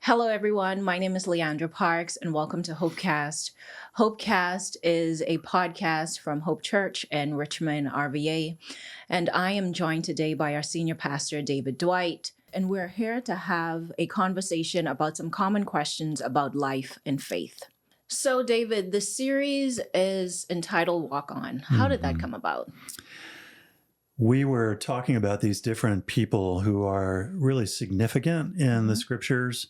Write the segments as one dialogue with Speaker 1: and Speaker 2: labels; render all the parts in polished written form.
Speaker 1: Hello, everyone. My name is Leandra Parks, and welcome to HOPECAST. HOPECAST is a podcast from Hope Church in Richmond, RVA, and I am joined today by our senior pastor, David Dwight, and we're here to have a conversation about some common questions about life and faith. So, David, the series is entitled Walk On. How did that come about?
Speaker 2: We were talking about these different people who are really significant in the scriptures.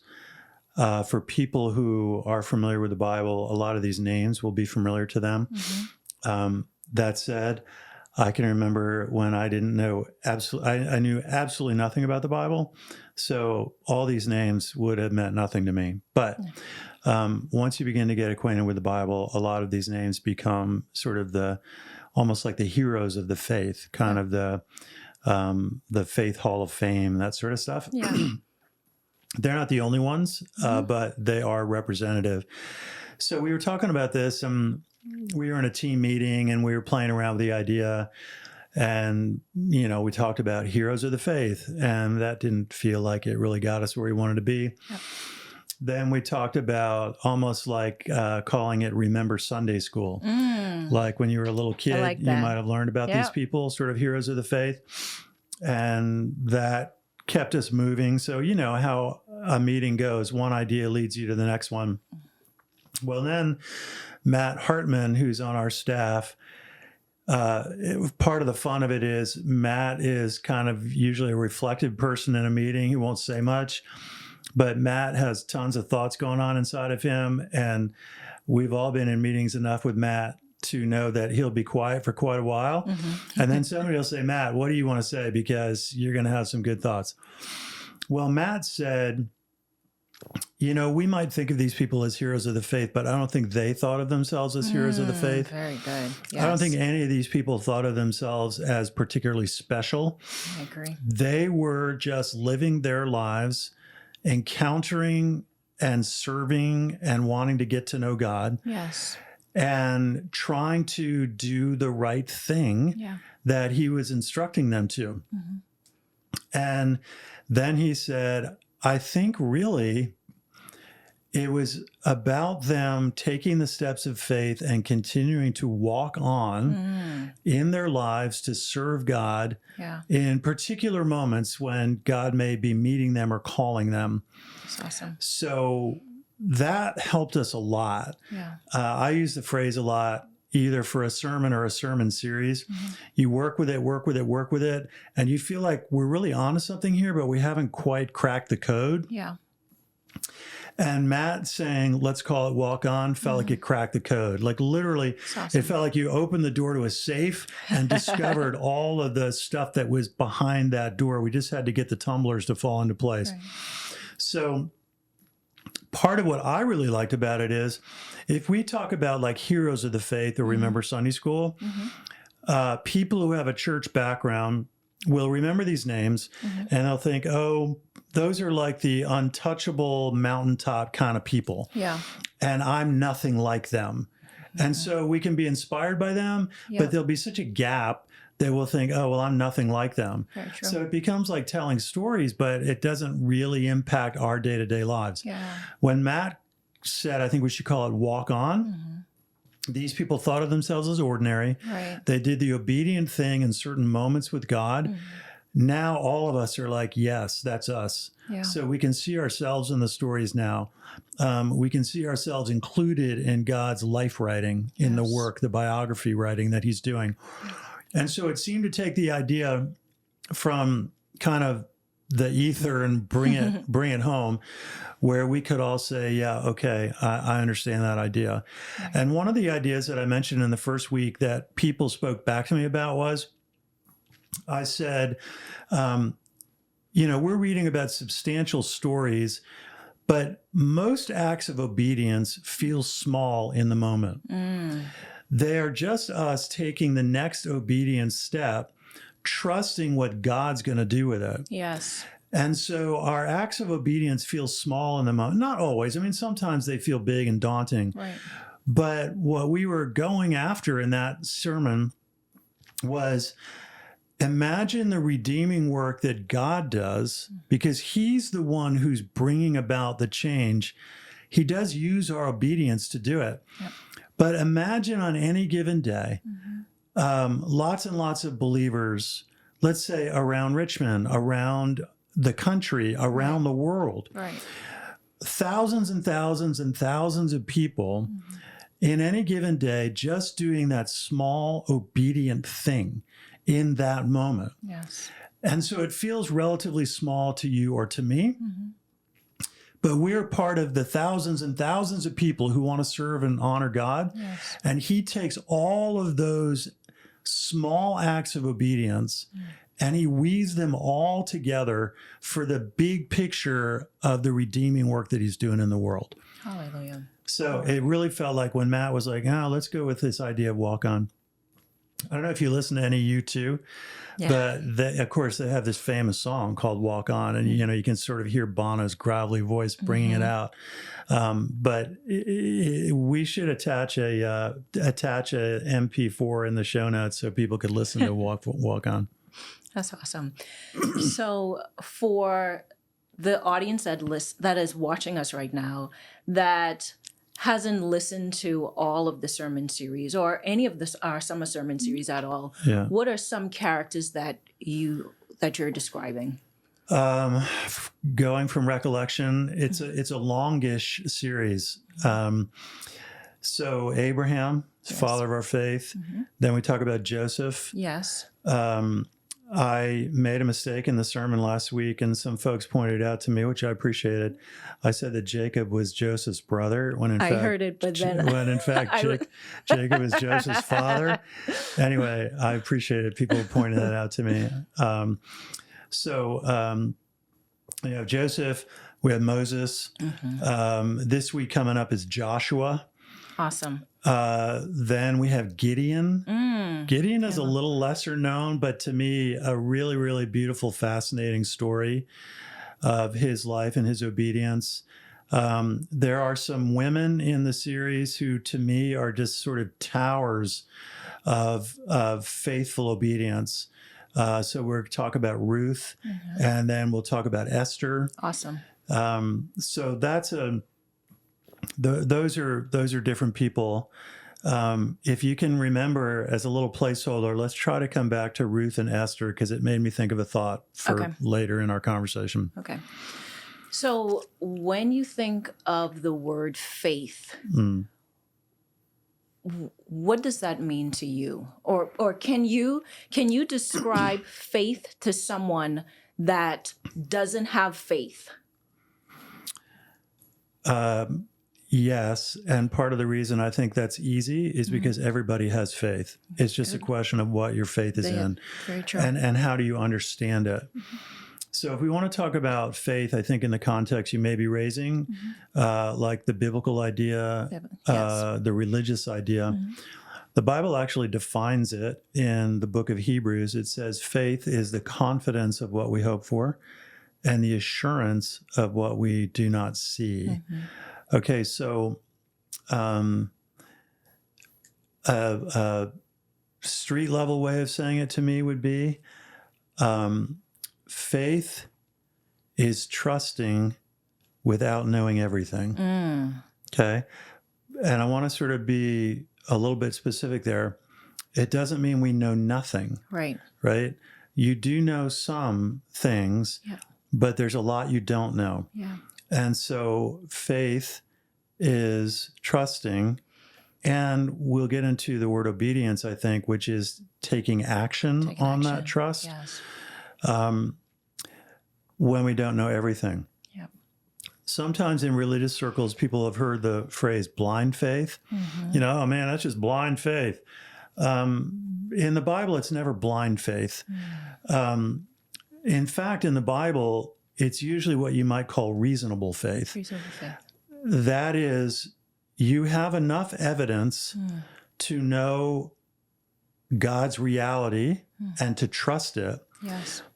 Speaker 2: For people who are familiar with the Bible, a lot of these names will be familiar to them. That said, I can remember when I didn't know I knew absolutely nothing about the Bible. So all these names would have meant nothing to me. But once you begin to get acquainted with the Bible, a lot of these names become sort of almost like the heroes of the faith, kind of the Faith Hall of Fame, that sort of stuff.
Speaker 1: Yeah.
Speaker 2: They're not the only ones, but they are representative. So we were talking about this, and we were in a team meeting, and we were playing around with the idea. And, we talked about heroes of the faith, and that didn't feel like it really got us where we wanted to be. Yep. Then we talked about almost like calling it Remember Sunday School. Like when you were a little kid, you might have learned about these people, sort of heroes of the faith. And that kept us moving. So you know how a meeting goes. One idea leads you to the next one. Well, then Matt Hartman, who's on our staff, part of the fun of it is Matt is kind of usually a reflective person in a meeting. He won't say much. But Matt has tons of thoughts going on inside of him. And we've all been in meetings enough with Matt to know that he'll be quiet for quite a while. And then somebody will say, Matt, what do you want to say? Because you're going to have some good thoughts. Well, Matt said, we might think of these people as heroes of the faith, but I don't think they thought of themselves as heroes of the faith.
Speaker 1: Very good. Yes.
Speaker 2: I don't think any of these people thought of themselves as particularly special.
Speaker 1: I agree.
Speaker 2: They were just living their lives, encountering and serving and wanting to get to know God.
Speaker 1: Yes.
Speaker 2: And trying to do the right thing that he was instructing them to. And then he said, I think really it was about them taking the steps of faith and continuing to walk on in their lives to serve God in particular moments when God may be meeting them or calling them.
Speaker 1: That's awesome.
Speaker 2: So that helped us a lot.
Speaker 1: Yeah.
Speaker 2: I use the phrase a lot, either for a sermon or a sermon series. You work with it, and you feel like we're really onto something here, but we haven't quite cracked the code.
Speaker 1: Yeah.
Speaker 2: And Matt saying, let's call it Walk On, felt like it cracked the code. Like literally,
Speaker 1: awesome.
Speaker 2: It felt like you opened the door to a safe and discovered all of the stuff that was behind that door. We just had to get the tumblers to fall into place. Right. So part of what I really liked about it is if we talk about like heroes of the faith or Remember Sunday School, people who have a church background will remember these names and they'll think, oh, those are like the untouchable mountaintop kind of people. Yeah. And I'm nothing like them. And so we can be inspired by them, but there'll be such a gap that we'll think, oh, well, I'm nothing like them. Very true. So it becomes like telling stories, but it doesn't really impact our day-to-day lives. Yeah. When Matt said, I think we should call it Walk On, these people thought of themselves as ordinary. Right. They did the obedient thing in certain moments with God. Now all of us are like, yes, that's us. Yeah. So we can see ourselves in the stories now. We can see ourselves included in God's life writing, in the work, the biography writing that he's doing. And so it seemed to take the idea from kind of the ether and bring it home, where we could all say, yeah, okay, I understand that idea. Right. And one of the ideas that I mentioned in the first week that people spoke back to me about was, I said, we're reading about substantial stories, but most acts of obedience feel small in the moment. They are just us taking the next obedience step, trusting what God's going to do with it. Yes. And so our acts of obedience feel small in the moment. Not always. I mean, sometimes they feel big and daunting. Right. But what we were going after in that sermon was imagine the redeeming work that God does, because he's the one who's bringing about the change. He does use our obedience to do it.
Speaker 1: Yep.
Speaker 2: But imagine on any given day, lots and lots of believers, let's say around Richmond, around the country, around the world,
Speaker 1: Right.
Speaker 2: thousands and thousands and thousands of people in any given day just doing that small obedient thing in that moment.
Speaker 1: Yes.
Speaker 2: And so it feels relatively small to you or to me, but we're part of the thousands and thousands of people who want to serve and honor God.
Speaker 1: Yes.
Speaker 2: And he takes all of those small acts of obedience and he weaves them all together for the big picture of the redeeming work that he's doing in the world.
Speaker 1: Hallelujah.
Speaker 2: So it really felt like when Matt was like, let's go with this idea of walk on. I don't know if you listen to any U2, but of course they have this famous song called Walk On. And, you can sort of hear Bono's gravelly voice bringing it out. But we should attach a MP4 in the show notes so people could listen to Walk On.
Speaker 1: That's awesome. So for the audience that is watching us right now that hasn't listened to all of the sermon series or any of our summer sermon series at all, what are some characters that you're describing?
Speaker 2: Going from recollection, it's a longish series. So Abraham, father of our faith. Then we talk about Joseph.
Speaker 1: Yes.
Speaker 2: I made a mistake in the sermon last week, and some folks pointed out to me, which I appreciated. I said that Jacob was Joseph's brother, when in fact, I heard it, but then when in fact Jacob is Joseph's father. Anyway, I appreciated people pointing that out to me. We have Joseph, we have Moses. This week coming up is Joshua.
Speaker 1: Awesome.
Speaker 2: Then we have Gideon. Gideon is a little lesser known, but to me, a really, really beautiful, fascinating story of his life and his obedience. There are some women in the series who, to me, are just sort of towers of faithful obedience. So we'll talk about Ruth, and then we'll talk about Esther.
Speaker 1: Awesome.
Speaker 2: So that's those are different people. If you can remember as a little placeholder, let's try to come back to Ruth and Esther because it made me think of a thought for later in our conversation. Okay.
Speaker 1: So when you think of the word faith, what does that mean to you? Or can you describe faith to someone that doesn't have faith?
Speaker 2: Yes, and part of the reason I think that's easy is because everybody has faith. It's just a question of what your faith is in.
Speaker 1: Very true.
Speaker 2: And how do you understand it? So if we want to talk about faith, I think in the context you may be raising, like the biblical idea, the religious idea, the Bible actually defines it in the book of Hebrews. It says faith is the confidence of what we hope for and the assurance of what we do not see. Okay, so a street level way of saying it to me would be faith is trusting without knowing everything. Okay, and I want to sort of be a little bit specific there. It doesn't mean we know nothing. Right. You do know some things, but there's a lot you don't know. And so faith is trusting, and we'll get into the word obedience, I think, which is taking action on that trust. Yes. When we don't know everything. Sometimes in religious circles, people have heard the phrase blind faith. Oh man, that's just blind faith. In the Bible, it's never blind faith. In fact, in the Bible, it's usually what you might call reasonable faith. That is, you have enough evidence to know God's reality and to trust it.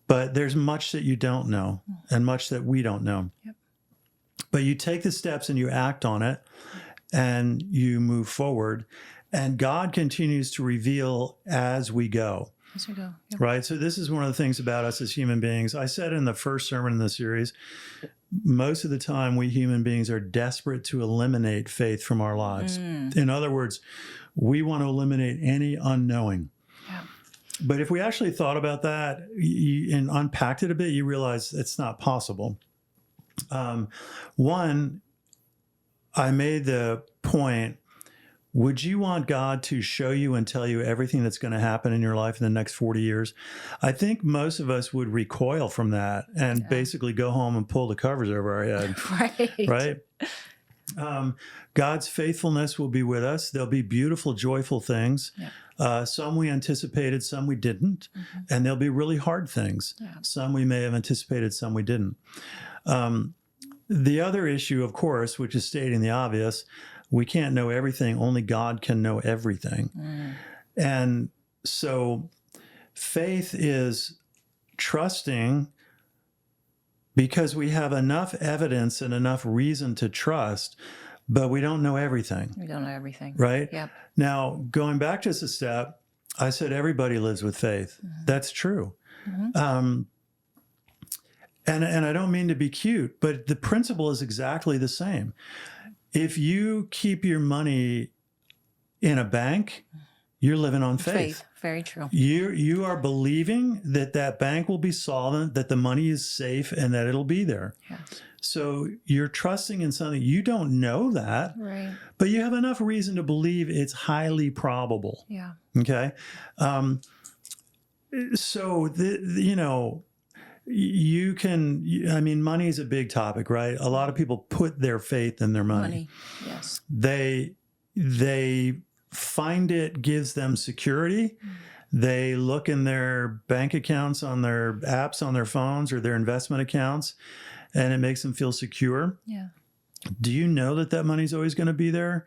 Speaker 2: But there's much that you don't know and much that we don't know. But you take the steps and you act on it and you move forward. And God continues to reveal as we go.
Speaker 1: Yes, we go. Yep.
Speaker 2: Right. So this is one of the things about us as human beings. I said in the first sermon in the series, most of the time we human beings are desperate to eliminate faith from our lives. In other words, we want to eliminate any unknowing.
Speaker 1: Yeah.
Speaker 2: But if we actually thought about that and unpacked it a bit, you realize it's not possible. One, I made the point, would you want God to show you and tell you everything that's going to happen in your life in the next 40 years? I think most of us would recoil from that and basically go home and pull the covers over our head.
Speaker 1: Right.
Speaker 2: Right? God's faithfulness will be with us. There'll be beautiful, joyful things. Yeah. Some we anticipated, some we didn't. And there'll be really hard things. Yeah. Some we may have anticipated, some we didn't. The other issue, of course, which is stating the obvious, we can't know everything. Only God can know everything. And so faith is trusting because we have enough evidence and enough reason to trust, but we don't know everything.
Speaker 1: We don't know everything.
Speaker 2: Right?
Speaker 1: Yep.
Speaker 2: Now, going back just a step, I said everybody lives with faith. That's true. And I don't mean to be cute, but the principle is exactly the same. If you keep your money in a bank, you're living on faith.
Speaker 1: Very true.
Speaker 2: You are believing that that bank will be solvent, that the money is safe, and that it'll be there.
Speaker 1: Yes.
Speaker 2: So you're trusting in something. You don't know that,
Speaker 1: right, but
Speaker 2: you have enough reason to believe it's highly probable.
Speaker 1: Yeah.
Speaker 2: Okay. So you can, I mean, money is a big topic, right? A lot of people put their faith in their money.
Speaker 1: Yes.
Speaker 2: They find it gives them security. They look in their bank accounts on their apps on their phones or their investment accounts, and it makes them feel secure.
Speaker 1: Yeah.
Speaker 2: Do you know that that money's always going to be there?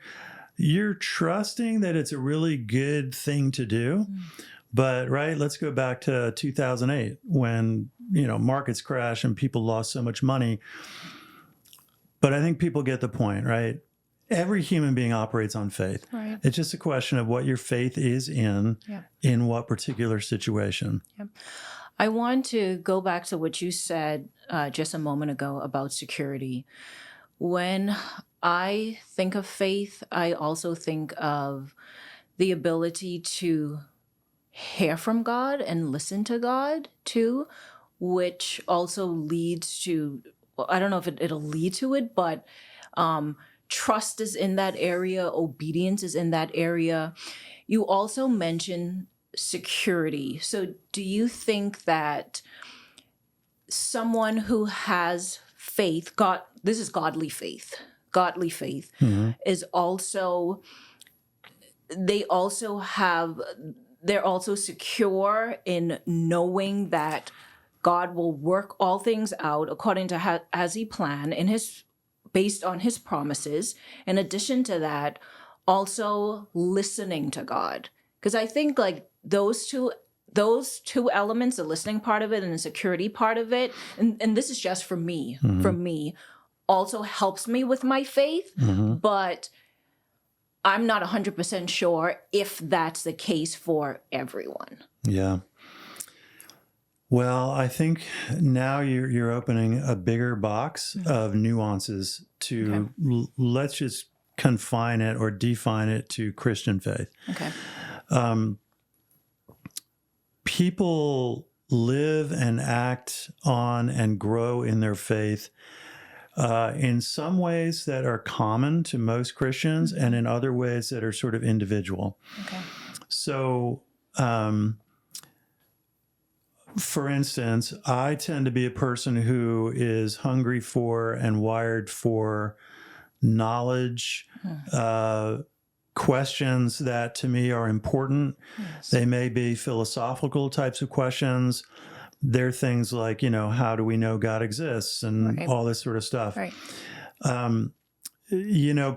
Speaker 2: You're trusting that it's a really good thing to do. But, right, let's go back to 2008 when, markets crash and people lost so much money. But I think people get the point, right? Every human being operates on faith.
Speaker 1: Right.
Speaker 2: It's just a question of what your faith is in what particular situation.
Speaker 1: Yep. I want to go back to what you said just a moment ago about security. When I think of faith, I also think of the ability to hear from God and listen to God too, which also leads to, well, I don't know if it'll lead to it, but trust is in that area, obedience is in that area. You also mentioned security. So do you think that someone who has faith, this is godly faith, is also, they're also secure in knowing that God will work all things out according to as he planned based on his promises. In addition to that, also listening to God. Because I think like those two elements, the listening part of it and the security part of it, and this is just for me, also helps me with my faith, but I'm not 100% sure if that's the case for everyone.
Speaker 2: Yeah. Well, I think now you're opening a bigger box of nuances to, let's just confine it or define it to Christian faith.
Speaker 1: Okay.
Speaker 2: People live and act on and grow in their faith in some ways that are common to most Christians and in other ways that are sort of individual.
Speaker 1: Okay.
Speaker 2: So, for instance, I tend to be a person who is hungry for and wired for knowledge, questions that to me are important. Yes. They may be philosophical types of questions. They're things like, how do we know God exists and all this sort of stuff.
Speaker 1: Right.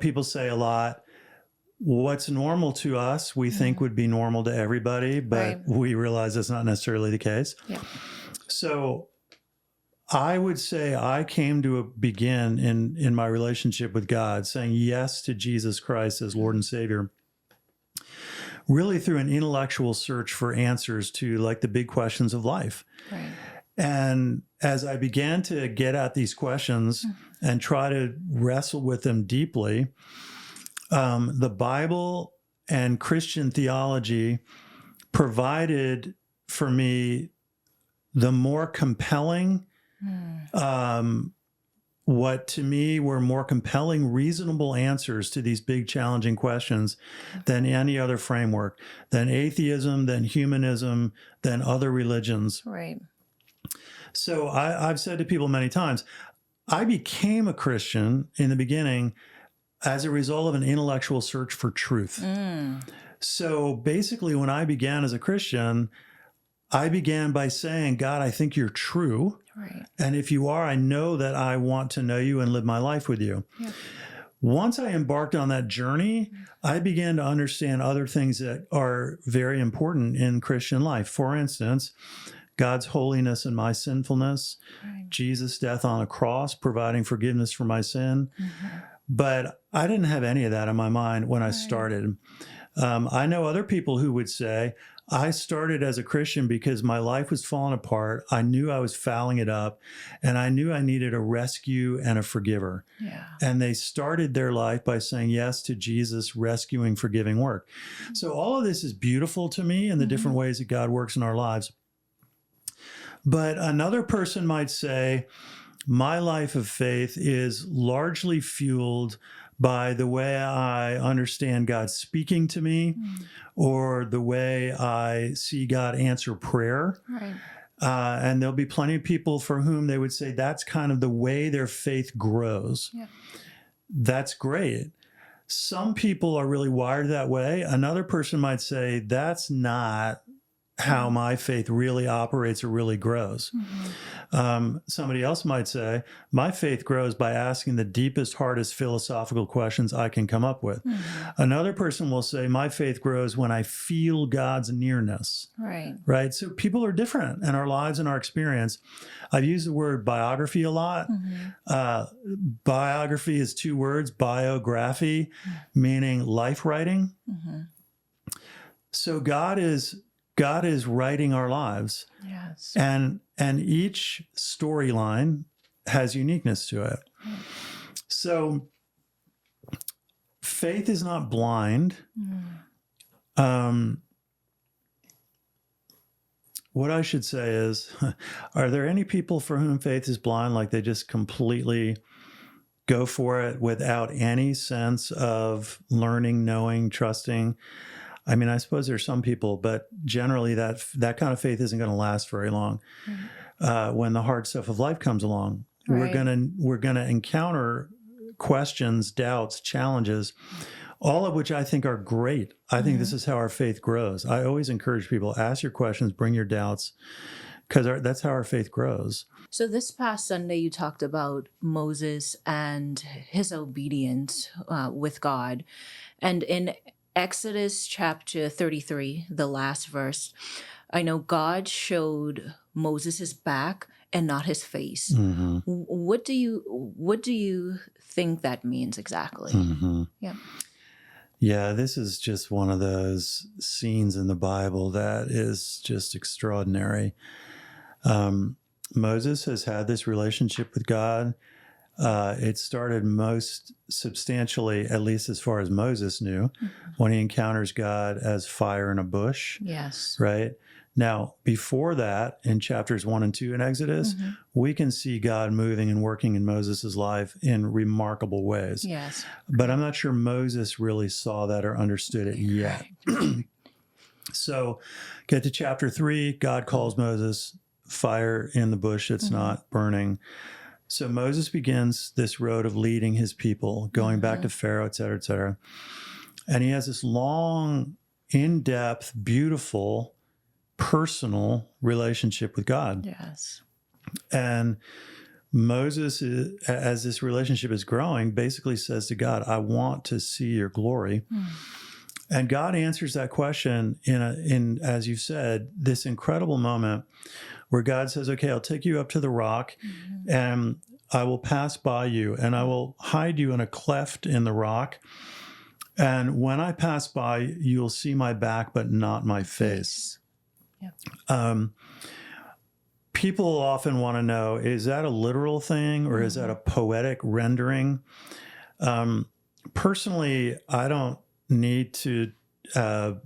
Speaker 2: People say a lot, what's normal to us, we think would be normal to everybody, but we realize that's not necessarily the case. Yeah. So I would say I came to begin in my relationship with God saying yes to Jesus Christ as Lord and Savior really through an intellectual search for answers to like the big questions of life.
Speaker 1: Right.
Speaker 2: And as I began to get at these questions and try to wrestle with them deeply, the Bible and Christian theology provided for me the more compelling, what to me were more compelling, reasonable answers to these big, challenging questions than any other framework, than atheism, than humanism, than other religions.
Speaker 1: Right.
Speaker 2: So I've said to people many times, I became a Christian in the beginning as a result of an intellectual search for truth. So basically, when I began as a Christian, I began by saying, God, I think you're true.
Speaker 1: Right.
Speaker 2: And if you are, I know that I want to know you and live my life with you.
Speaker 1: Yep.
Speaker 2: Once I embarked on that journey, I began to understand other things that are very important in Christian life. For instance, God's holiness and my sinfulness,
Speaker 1: Right.
Speaker 2: Jesus' death on a cross, providing forgiveness for my sin. But I didn't have any of that in my mind when I started. I know other people who would say, I started as a Christian because my life was falling apart. I knew I was fouling it up, and I knew I needed a rescue and a forgiver.
Speaker 1: Yeah.
Speaker 2: And they started their life by saying yes to Jesus' rescuing, forgiving work. So all of this is beautiful to me in the different ways that God works in our lives. But another person might say, my life of faith is largely fueled by the way I understand God speaking to me, or the way I see God answer prayer.
Speaker 1: Right.
Speaker 2: And there'll be plenty of people for whom they would say that's kind of the way their faith grows.
Speaker 1: Yeah.
Speaker 2: That's great. Some people are really wired that way. Another person might say that's not how my faith really operates or really grows. Somebody else might say, my faith grows by asking the deepest, hardest philosophical questions I can come up with. Another person will say, my faith grows when I feel God's nearness.
Speaker 1: Right.
Speaker 2: Right? So people are different in our lives and our experience. I've used the word biography a lot. Biography is 2 words, biography, meaning life writing. So God is writing our lives.
Speaker 1: Yes.
Speaker 2: And each storyline has uniqueness to it. So faith is not blind. What I should say is, are there any people for whom faith is blind, like they just completely go for it without any sense of learning, knowing, trusting? I mean, I suppose there's some people, but generally that kind of faith isn't going to last very long. When the hard stuff of life comes along,
Speaker 1: Right.
Speaker 2: we're gonna encounter questions, doubts, challenges, all of which I think are great. I think this is how our faith grows. I always encourage people, ask your questions, bring your doubts, because that's how our faith grows.
Speaker 1: So this past Sunday, you talked about Moses and his obedience with God. And in Exodus chapter 33, the last verse, I know God showed Moses his back and not his face. What do you think that means exactly? Yeah.
Speaker 2: Yeah, this is just one of those scenes in the Bible that is just extraordinary. Moses has had this relationship with God. It started most substantially, at least as far as Moses knew, when he encounters God as fire in a bush.
Speaker 1: Yes.
Speaker 2: Right? Now, before that, in chapters 1 and 2 in Exodus, we can see God moving and working in Moses' life in remarkable ways.
Speaker 1: Yes.
Speaker 2: But I'm not sure Moses really saw that or understood it yet. So get to chapter 3, God calls Moses, fire in the bush that's not burning. So Moses begins this road of leading his people, going back to Pharaoh, et cetera, et cetera. And he has this long, in-depth, beautiful, personal relationship with God.
Speaker 1: Yes.
Speaker 2: And Moses, as this relationship is growing, basically says to God, I want to see your glory. And God answers that question in, as you said, this incredible moment where God says, okay, I'll take you up to the rock and I will pass by you and I will hide you in a cleft in the rock. And when I pass by, you'll see my back, but not my face.
Speaker 1: Yeah.
Speaker 2: People often want to know, is that a literal thing or is that a poetic rendering? Personally, I don't need to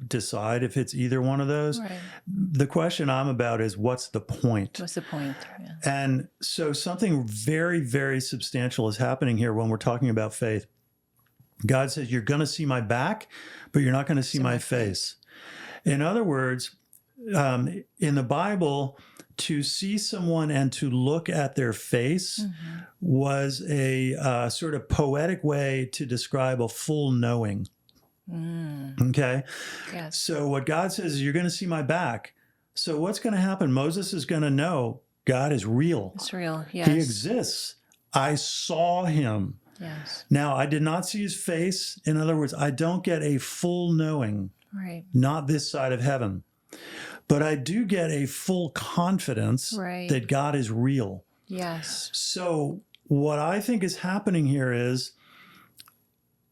Speaker 2: decide if it's either one of those.
Speaker 1: Right.
Speaker 2: The question I'm about is, what's the point?
Speaker 1: What's the point? Yeah.
Speaker 2: And so something very, very substantial is happening here when we're talking about faith. God says, you're going to see my back, but you're not going to see my face. In other words, in the Bible, to see someone and to look at their face was a sort of poetic way to describe a full knowing. Okay?
Speaker 1: Yes.
Speaker 2: So what God says is, you're going to see my back. So what's going to happen? Moses is going to know God is real.
Speaker 1: It's real. Yes.
Speaker 2: He exists. I saw him.
Speaker 1: Yes.
Speaker 2: Now, I did not see his face. In other words, I don't get a full knowing,
Speaker 1: Right.
Speaker 2: not this side of heaven. But I do get a full confidence that God is real.
Speaker 1: Yes.
Speaker 2: So what I think is happening here is,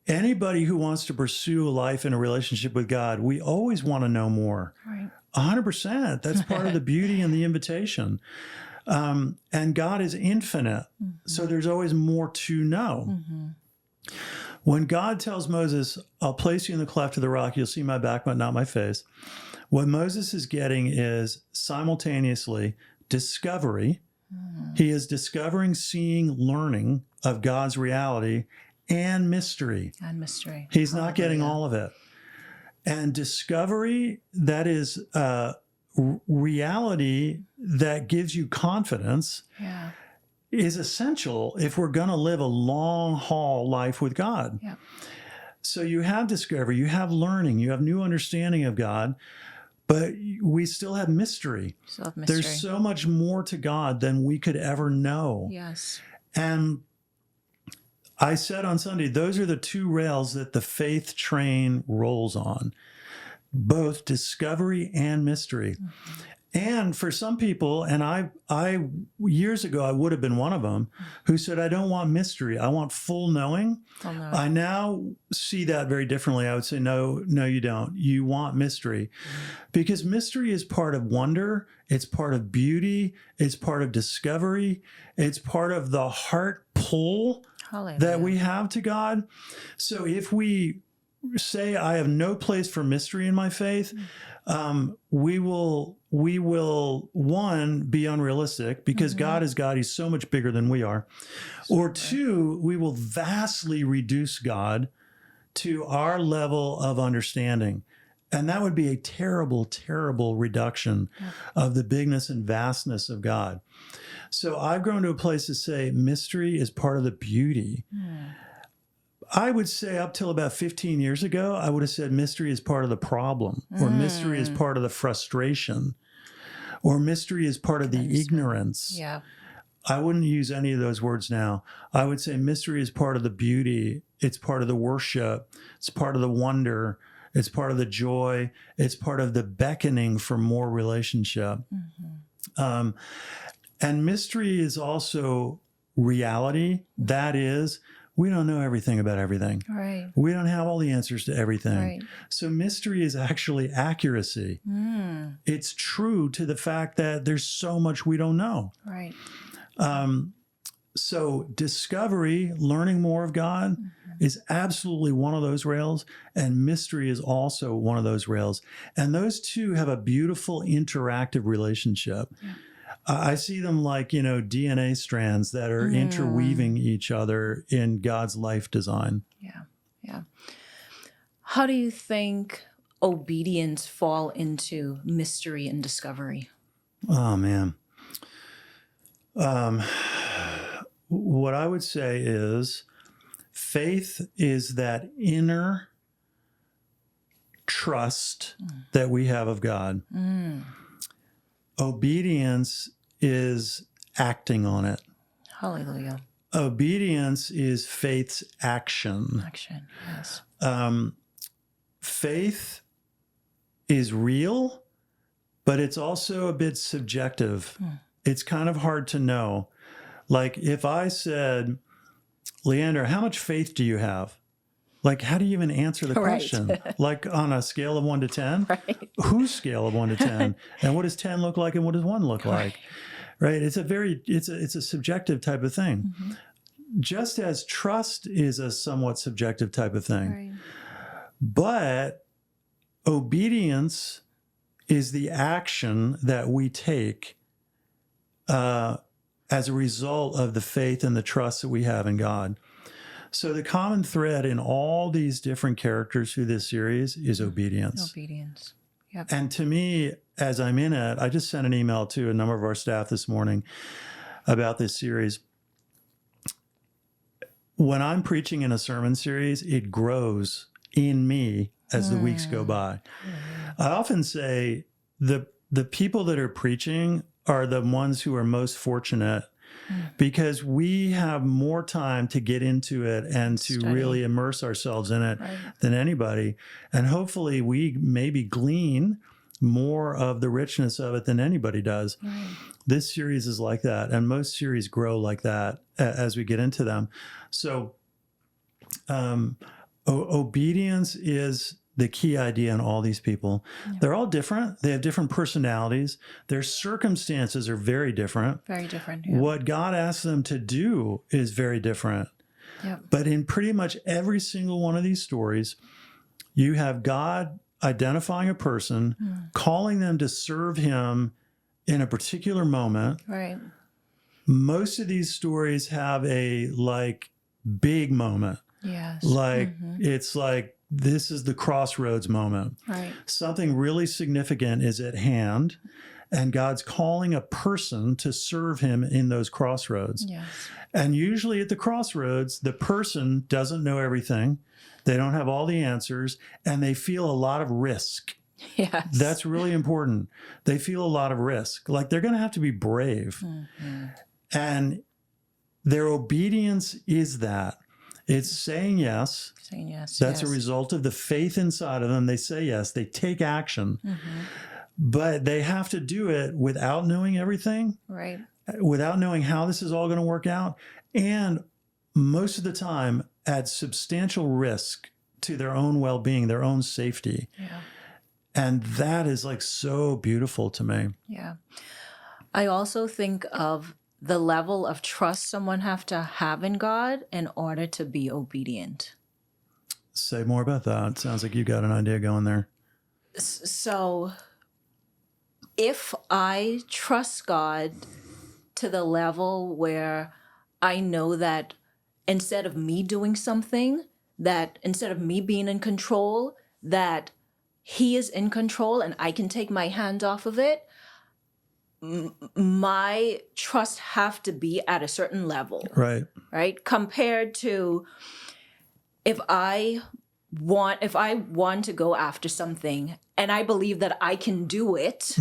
Speaker 2: anybody who wants to pursue a life in a relationship with God, we always want to know more.
Speaker 1: Right.
Speaker 2: 100%. That's part of the beauty and the invitation. And God is infinite. So there's always more to know. When God tells Moses, I'll place you in the cleft of the rock, you'll see my back, but not my face. What Moses is getting is simultaneously discovery. He is discovering, seeing, learning of God's reality and mystery.
Speaker 1: And mystery.
Speaker 2: He's not getting all of it. And discovery, that is reality that gives you confidence, is essential if we're going to live a long haul life with God.
Speaker 1: Yeah.
Speaker 2: So you have discovery, you have learning, you have new understanding of God, but we still have mystery. There's so much more to God than we could ever know.
Speaker 1: Yes.
Speaker 2: And I said on Sunday, those are the two rails that the faith train rolls on, both discovery and mystery. And for some people, and I years ago, I would have been one of them, who said, I don't want mystery. I want full knowing. I now see that very differently. I would say, no, you don't. You want mystery, because mystery is part of wonder. It's part of beauty. It's part of discovery. It's part of the heart pull that we have to God. So if we say, I have no place for mystery in my faith, we will, one, be unrealistic, because God is God. He's so much bigger than we are. Or two, we will vastly reduce God to our level of understanding. And that would be a terrible, terrible reduction of the bigness and vastness of God. So I've grown to a place to say mystery is part of the beauty. I would say up till about 15 years ago, I would have said mystery is part of the problem, or mystery is part of the frustration, or mystery is part of the ignorance.
Speaker 1: Yeah.
Speaker 2: I wouldn't use any of those words now. I would say mystery is part of the beauty. It's part of the worship. It's part of the wonder. It's part of the joy. It's part of the beckoning for more relationship. And mystery is also reality. That is, we don't know everything about everything.
Speaker 1: Right.
Speaker 2: We don't have all the answers to everything.
Speaker 1: Right.
Speaker 2: So mystery is actually accuracy. It's true to the fact that there's so much we don't know.
Speaker 1: Right.
Speaker 2: So discovery, learning more of God, is absolutely one of those rails, and mystery is also one of those rails. And those two have a beautiful interactive relationship. I see them like, DNA strands that are interweaving each other in God's life design.
Speaker 1: Yeah. How do you think obedience fall into mystery and discovery?
Speaker 2: Oh, man. What I would say is faith is that inner trust that we have of God. Obedience is acting on it.
Speaker 1: Hallelujah.
Speaker 2: Obedience is faith's action.
Speaker 1: Action, yes.
Speaker 2: Faith is real, but it's also a bit subjective. It's kind of hard to know. Like if I said, Leandra, how much faith do you have? Like, how do you even answer the
Speaker 1: Right.
Speaker 2: question? Like on a scale of 1 to 10,
Speaker 1: Right.
Speaker 2: whose scale of 1 to 10? And what does 10 look like and what does 1 look like? Right. It's a subjective type of thing.
Speaker 1: Mm-hmm.
Speaker 2: Just as trust is a somewhat subjective type of thing.
Speaker 1: Right.
Speaker 2: But obedience is the action that we take as a result of the faith and the trust that we have in God. So the common thread in all these different characters through this series is obedience.
Speaker 1: Obedience. Yep.
Speaker 2: And to me, as I'm in it, I just sent an email to a number of our staff this morning about this series. When I'm preaching in a sermon series, it grows in me as the weeks go by. I often say the people that are preaching are the ones who are most fortunate because we have more time to get into it and to
Speaker 1: Study.
Speaker 2: really immerse ourselves in it than anybody. And hopefully we maybe glean more of the richness of it than anybody does. This series is like that. And most series grow like that as we get into them. So obedience is the key idea in all these people. They're all different. They have different personalities. Their circumstances are very different.
Speaker 1: Very different.
Speaker 2: What God asks them to do is very different. But in pretty much every single one of these stories, you have God identifying a person, calling them to serve him in a particular moment.
Speaker 1: Right.
Speaker 2: Most of these stories have a big moment.
Speaker 1: Yes.
Speaker 2: It's like, this is the crossroads moment.
Speaker 1: Right.
Speaker 2: Something really significant is at hand, and God's calling a person to serve him in those crossroads.
Speaker 1: Yes.
Speaker 2: And usually at the crossroads, the person doesn't know everything. They don't have all the answers, and they feel a lot of risk.
Speaker 1: Yes.
Speaker 2: That's really important. They feel a lot of risk. Like they're going to have to be brave. And their obedience is that. It's saying yes.
Speaker 1: Saying yes.
Speaker 2: That's a result of the faith inside of them. They say yes. They take action. But they have to do it without knowing everything.
Speaker 1: Right.
Speaker 2: Without knowing how this is all going to work out. And most of the time at substantial risk to their own well-being, their own safety. And that is so beautiful to me.
Speaker 1: Yeah. I also think of the level of trust someone have to have in God in order to be obedient.
Speaker 2: Say more about that. It sounds like you got an idea going there.
Speaker 1: So if I trust God to the level where I know that instead of me doing something, that instead of me being in control, that he is in control and I can take my hand off of it, my trust have to be at a certain level. Right? Compared to if I want to go after something and I believe that I can do it,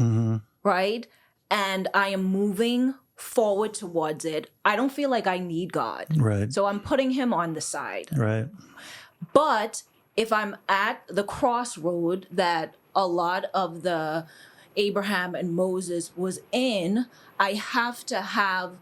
Speaker 1: right? And I am moving forward towards it, I don't feel like I need God. So I'm putting him on the side. But if I'm at the crossroad that a lot of the Abraham and Moses was in, I have to have,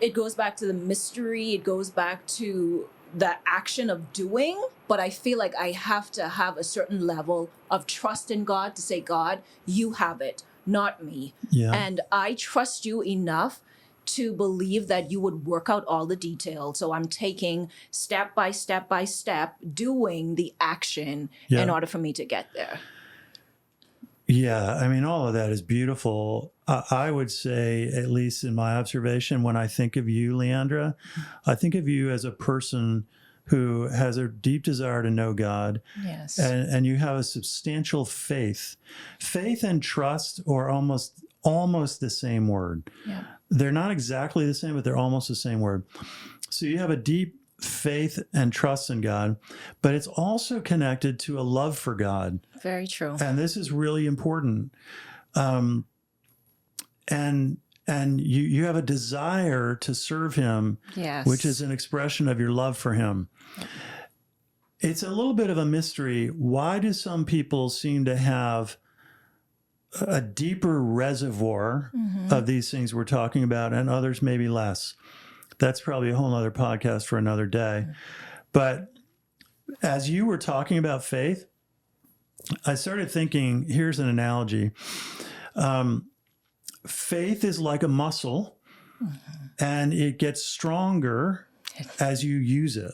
Speaker 1: it goes back to the mystery, it goes back to the action of doing, but I feel like I have to have a certain level of trust in God to say, God, you have it, not me. And I trust you enough to believe that you would work out all the details. So I'm taking step by step by step, doing the action in order for me to get there.
Speaker 2: I mean, all of that is beautiful. I would say, at least in my observation, when I think of you, Leandra, I think of you as a person who has a deep desire to know God. And you have a substantial faith. Faith and trust are almost the same word. They're not exactly the same, but they're almost the same word. So you have a deep faith and trust in God, but it's also connected to a love for God.
Speaker 1: Very true.
Speaker 2: And this is really important. And you have a desire to serve him, which is an expression of your love for him. It's a little bit of a mystery. Why do some people seem to have a deeper reservoir of these things we're talking about and others maybe less? That's probably a whole nother podcast for another day. But As you were talking about faith, I started thinking, here's an analogy. Faith is like a muscle, and it gets stronger as you use it.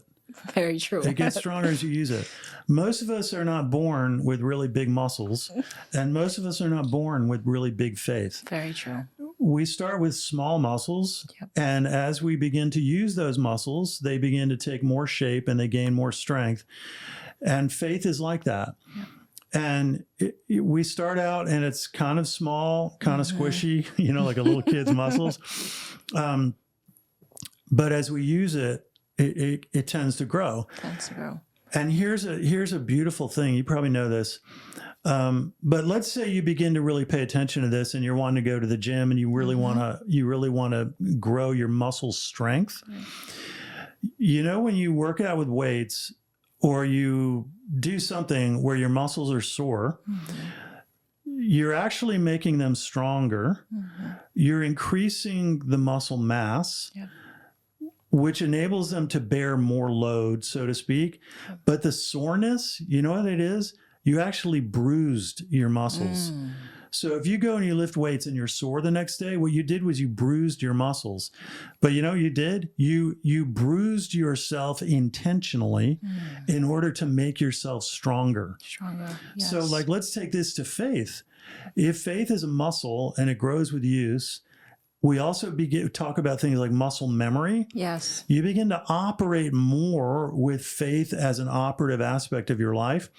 Speaker 1: Very true.
Speaker 2: It gets stronger as you use it. Most of us are not born with really big muscles, and most of us are not born with really big faith.
Speaker 1: Very true.
Speaker 2: We start with small muscles, and as we begin to use those muscles, they begin to take more shape and they gain more strength. And faith is like that. Yep. And we start out and it's kind of small, kind of squishy, like a little kid's muscles. But as we use it, it tends to grow. And here's a beautiful thing. You probably know this. But let's say you begin to really pay attention to this, and you're wanting to go to the gym, and you really want to grow your muscle strength. When you work out with weights, or you do something where your muscles are sore, you're actually making them stronger. You're increasing the muscle mass. Which enables them to bear more load, so to speak. But the soreness, you know what it is? You actually bruised your muscles. So if you go and you lift weights and you're sore the next day, what you did was you bruised your muscles. But you know what you did? You bruised yourself intentionally in order to make yourself stronger.
Speaker 1: Yes.
Speaker 2: So let's take this to faith. If faith is a muscle and it grows with use, we also talk about things like muscle memory.
Speaker 1: Yes.
Speaker 2: You begin to operate more with faith as an operative aspect of your life.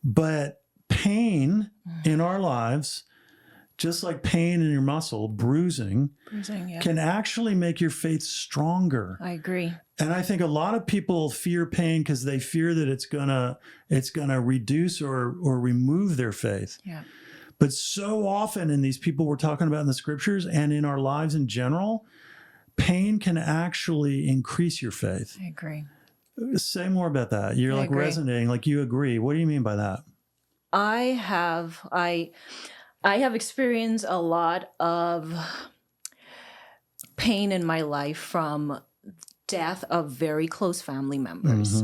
Speaker 2: But pain in our lives, just like pain in your muscle, bruising can actually make your faith stronger.
Speaker 1: I agree.
Speaker 2: And I think a lot of people fear pain because they fear that it's gonna reduce or remove their faith.
Speaker 1: Yeah.
Speaker 2: But so often in these people we're talking about in the scriptures and in our lives in general, pain can actually increase your faith.
Speaker 1: I agree.
Speaker 2: Say more about that. You're resonating, like you agree. What do you mean by that?
Speaker 1: I have experienced a lot of pain in my life from death of very close family members.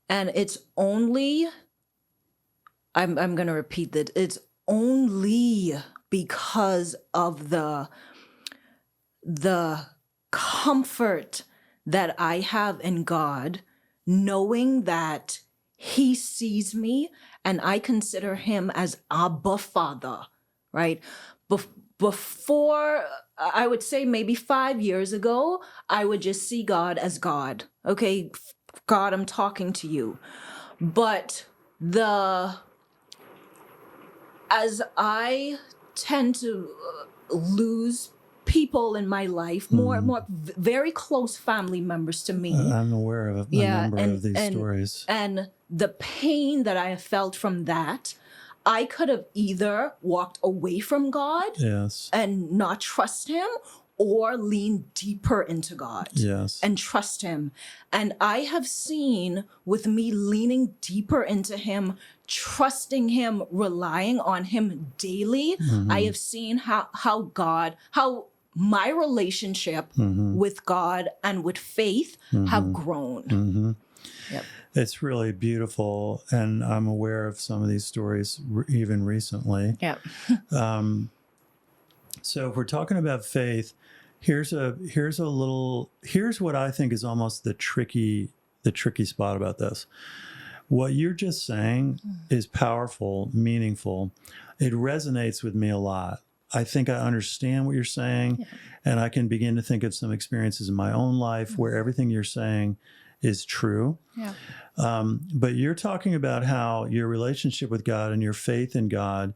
Speaker 1: And it's only, I'm going to repeat that, it's only because of the comfort that I have in God, knowing that He sees me and I consider Him as Abba Father, right? Before, I would say maybe 5 years ago, I would just see God as God. Okay, God, I'm talking to you. But as I tend to lose people in my life, more very close family members to me.
Speaker 2: I'm aware of a number of these stories.
Speaker 1: And the pain that I have felt from that, I could have either walked away from God and not trust Him, or lean deeper into God and trust Him. And I have seen with me leaning deeper into Him, trusting Him, relying on Him daily, I have seen how my relationship with God and with faith have grown. Yep.
Speaker 2: It's really beautiful. And I'm aware of some of these stories even recently.
Speaker 1: Yep.
Speaker 2: So if we're talking about faith, here's what I think is almost the tricky spot about this. What you're just saying is powerful, meaningful. It resonates with me a lot. I think I understand what you're saying, and I can begin to think of some experiences in my own life where everything you're saying is true.
Speaker 1: Yeah.
Speaker 2: But you're talking about how your relationship with God and your faith in God,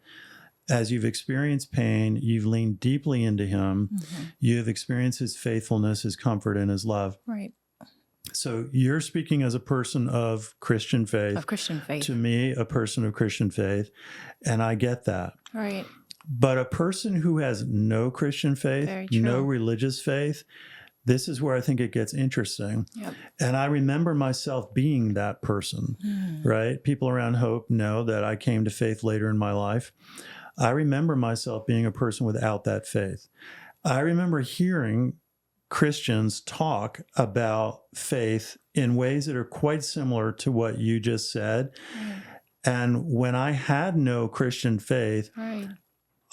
Speaker 2: as you've experienced pain, you've leaned deeply into Him. You have experienced His faithfulness, His comfort, and His love.
Speaker 1: Right.
Speaker 2: So you're speaking as a person of Christian faith.
Speaker 1: Of Christian faith.
Speaker 2: To me, a person of Christian faith. And I get that.
Speaker 1: Right.
Speaker 2: But a person who has no Christian faith, no religious faith, this is where I think it gets interesting.
Speaker 1: Yep.
Speaker 2: And I remember myself being that person, right? People around Hope know that I came to faith later in my life. I remember myself being a person without that faith. I remember hearing Christians talk about faith in ways that are quite similar to what you just said.
Speaker 1: Right.
Speaker 2: And when I had no Christian faith,
Speaker 1: Right.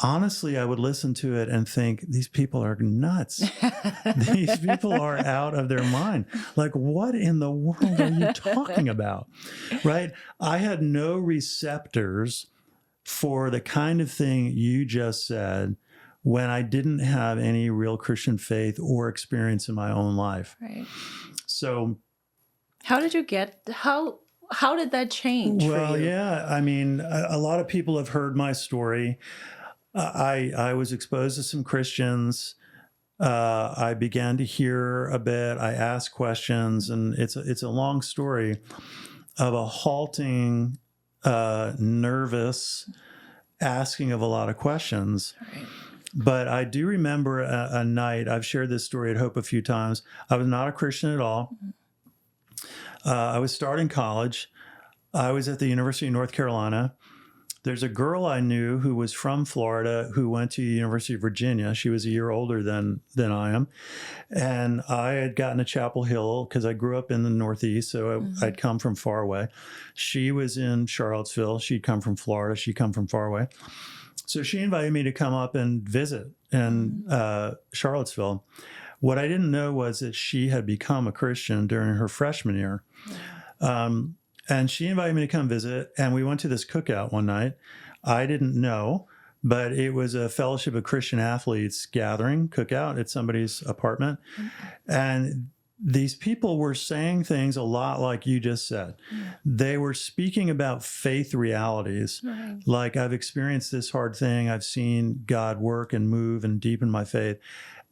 Speaker 2: honestly, I would listen to it and think, these people are nuts. These people are out of their mind. Like, what in the world are you talking about? Right? I had no receptors for the kind of thing you just said when I didn't have any real Christian faith or experience in my own life.
Speaker 1: Right.
Speaker 2: So,
Speaker 1: how did that change for
Speaker 2: well,
Speaker 1: you?
Speaker 2: yeah, I mean, a lot of people have heard my story. I was exposed to some Christians. I began to hear a bit. I asked questions, and it's a long story of a halting, nervous asking of a lot of questions.
Speaker 1: Right.
Speaker 2: But I do remember a night. I've shared this story at Hope a few times. I was not a Christian at all. I was starting college. I was at the University of North Carolina. There's a girl I knew who was from Florida who went to the University of Virginia. She was a year older than I am. And I had gotten to Chapel Hill because I grew up in the Northeast, so I'd come from far away. She was in Charlottesville. She'd come from Florida. She'd come from far away. So she invited me to come up and visit in Charlottesville. What I didn't know was that she had become a Christian during her freshman year. And she invited me to come visit, and we went to this cookout one night. I didn't know, but it was a Fellowship of Christian Athletes gathering, cookout at somebody's apartment. And these people were saying things a lot like you just said. They were speaking about faith realities.
Speaker 1: Right.
Speaker 2: Like, I've experienced this hard thing. I've seen God work and move and deepen my faith.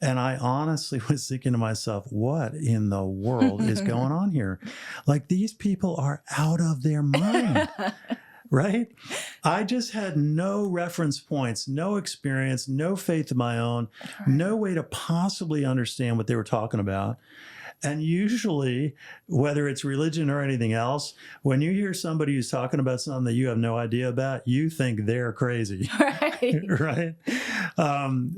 Speaker 2: And I honestly was thinking to myself, what in the world is going on here? Like, these people are out of their mind, right? I just had no reference points, no experience, no faith of my own, no way to possibly understand what they were talking about. And usually, whether it's religion or anything else, when you hear somebody who's talking about something that you have no idea about, you think they're crazy,
Speaker 1: Right.
Speaker 2: right?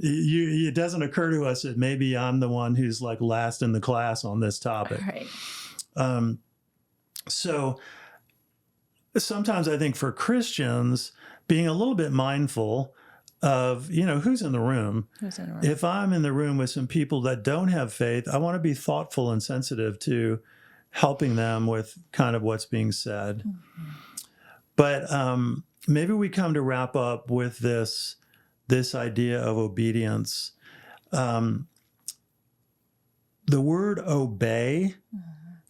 Speaker 2: It doesn't occur to us that maybe I'm the one who's like last in the class on this topic.
Speaker 1: Right.
Speaker 2: So sometimes I think for Christians, being a little bit mindful of, who's in the room.
Speaker 1: Who's in the room?
Speaker 2: If I'm in the room with some people that don't have faith, I want to be thoughtful and sensitive to helping them with kind of what's being said. But maybe we come to wrap up with this idea of obedience. The word obey,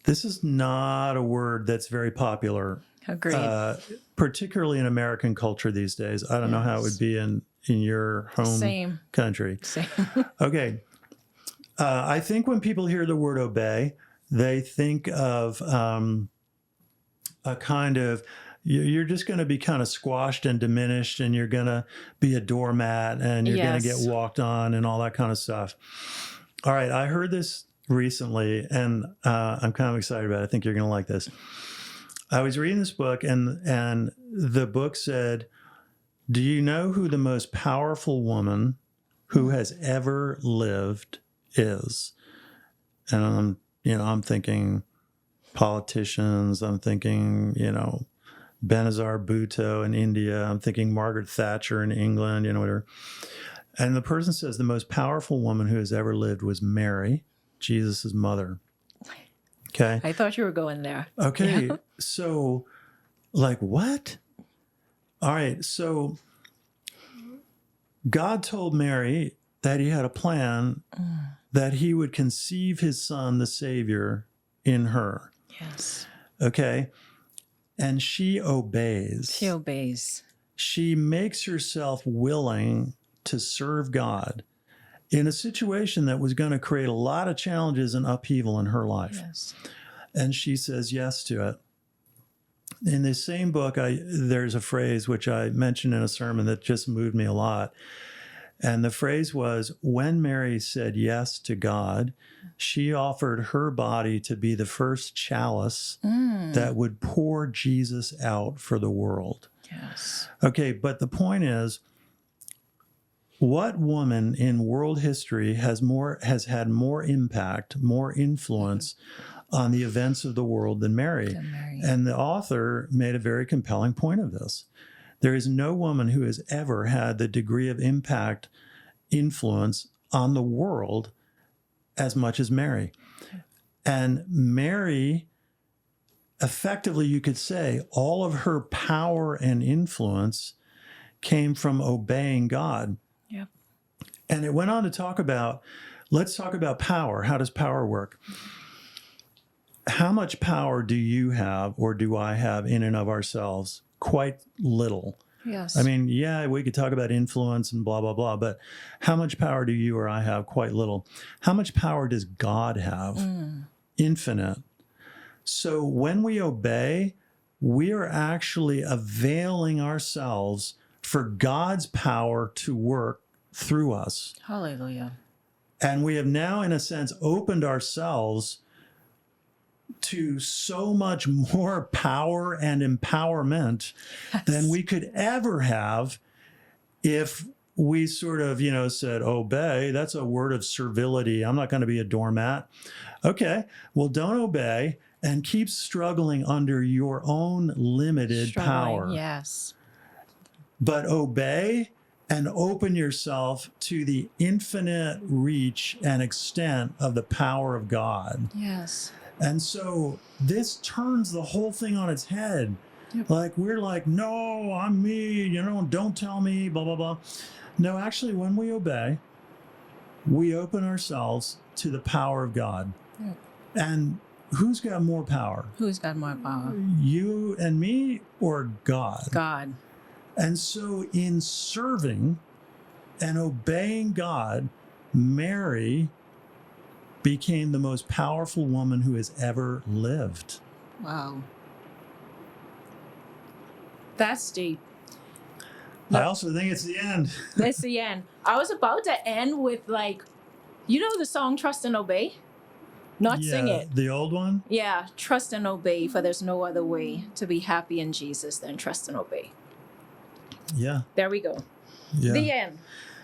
Speaker 2: this is not a word that's very popular.
Speaker 1: Agreed.
Speaker 2: Particularly in American culture these days. I don't know how it would be in your home country.
Speaker 1: Same.
Speaker 2: Okay. I think when people hear the word obey, they think of a kind of, you're just going to be kind of squashed and diminished, and you're going to be a doormat, and you're going to get walked on and all that kind of stuff. All right. I heard this recently, and I'm kind of excited about it. I think you're going to like this. I was reading this book, and the book said, do you know who the most powerful woman who has ever lived is? And I'm thinking politicians. I'm thinking, Benazir Bhutto in India. I'm thinking Margaret Thatcher in England, whatever. And the person says the most powerful woman who has ever lived was Mary, Jesus' mother. Okay.
Speaker 1: I thought you were going there.
Speaker 2: Okay. Yeah. So, like, what? All right. So, God told Mary that he had a plan that he would conceive his son, the Savior, in her.
Speaker 1: Yes.
Speaker 2: Okay. And she obeys.
Speaker 1: She obeys.
Speaker 2: She makes herself willing to serve God in a situation that was going to create a lot of challenges and upheaval in her life.
Speaker 1: Yes.
Speaker 2: And she says yes to it. In this same book, there's a phrase which I mentioned in a sermon that just moved me a lot. And the phrase was, when Mary said yes to God, she offered her body to be the first chalice that would pour Jesus out for the world.
Speaker 1: Yes.
Speaker 2: Okay, but the point is, what woman in world history has had more impact, more influence on the events of the world than Mary. And the author made a very compelling point of this. There is no woman who has ever had the degree of impact, influence on the world as much as Mary. And Mary, effectively, you could say, all of her power and influence came from obeying God.
Speaker 1: Yep.
Speaker 2: And it went on to talk about, let's talk about power. How does power work? How much power do you have or do I have in and of ourselves? Quite little.
Speaker 1: Yes.
Speaker 2: I mean, yeah, we could talk about influence and blah, blah, blah, but how much power do you or I have? Quite little. How much power does God have? Infinite. So when we obey, we are actually availing ourselves for God's power to work through us.
Speaker 1: Hallelujah.
Speaker 2: And we have now, in a sense, opened ourselves to so much more power and empowerment than we could ever have if we sort of, said, obey. That's a word of servility. I'm not going to be a doormat. Okay, well, don't obey and keep struggling under your own limited power.
Speaker 1: Yes.
Speaker 2: But obey and open yourself to the infinite reach and extent of the power of God.
Speaker 1: Yes.
Speaker 2: And so this turns the whole thing on its head.
Speaker 1: Yep.
Speaker 2: Like, we're like, no, I'm me, don't tell me, blah, blah, blah. No, actually, when we obey, we open ourselves to the power of God.
Speaker 1: Yep.
Speaker 2: And who's got more power?
Speaker 1: Who's got more power?
Speaker 2: You and me or God?
Speaker 1: God.
Speaker 2: And so in serving and obeying God, Mary became the most powerful woman who has ever lived.
Speaker 1: Wow. That's deep.
Speaker 2: I also think it's the end.
Speaker 1: That's the end. I was about to end with the song Trust and Obey? Not sing it.
Speaker 2: The old one?
Speaker 1: Yeah, trust and obey, for there's no other way to be happy in Jesus than trust and obey.
Speaker 2: Yeah.
Speaker 1: There we go.
Speaker 2: Yeah.
Speaker 1: The end.